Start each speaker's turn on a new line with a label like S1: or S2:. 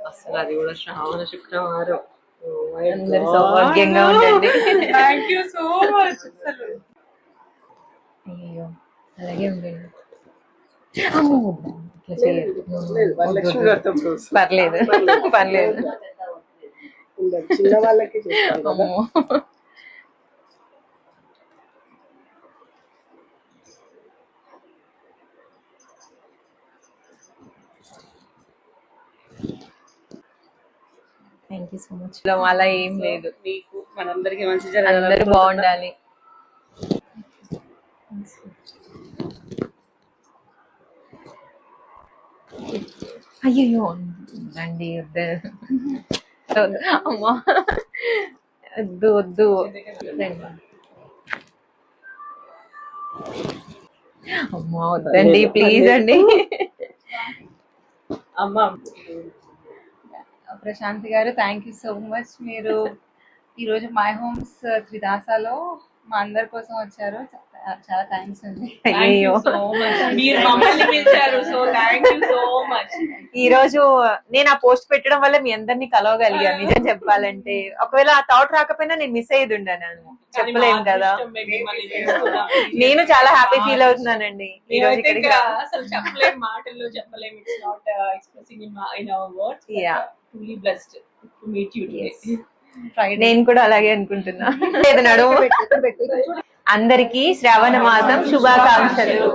S1: అసలు అది కూడా శ్రావణ శుక్రవారం.
S2: అందరు సౌభాగ్యంగా ఉండండి.
S1: Thank you so much.
S2: అయ్యో అలాగే ఉండండి. అమ్మో, ఇట్లా చేయొద్దు. పర్లేదు పర్లేదు.
S3: చిన్న వాళ్ళకి చేస్తాం.
S2: అమ్మో, థ్యాంక్ యూ సో మచ్. అలా ఏం లేదు,
S1: మీకు మనందరికి మంచి
S2: అందరూ
S1: జరగాలి.
S2: బాగుండాలి. అయ్యో రండి, వద్దు అమ్మా, వద్దు వద్దు. అమ్మా వద్దండి ప్లీజ్ అండి.
S1: అమ్మా
S4: ప్రశాంత్ గారు థ్యాంక్ యూ సో మచ్. మీరు ఈరోజు మై హోమ్స్ త్రిదాసాలో మా అందరి కోసం వచ్చారు. చాలా థ్యాంక్స్ అండి.
S2: అయ్యో,
S1: మీరు మమ్మల్ని పిలిచారు, so thank you so much.
S2: ఈ రోజు నేను ఆ పోస్ట్ పెట్టడం వల్ల మీ అందరినీ కలవగలిగాను. నిజం చెప్పాలంటే ఒకవేళ ఆ థాట్ రాకపోయినా నేను మిస్ అయ్యేది ఉండాను, చెప్పలేము కదా. నేను చాలా హ్యాపీ ఫీల్ అవుతున్నానండి ఈ రోజు ఇక్కడికి
S1: అసలు చెప్పలేము, మాటల్లో చెప్పలేము. It's not expressing in our words. Truly blessed to meet you today.
S2: నేను కూడా అలాగే అనుకుంటున్నా. లేదు నడుము. అందరికీ శ్రావణ మాసం శుభాకాంక్షలు.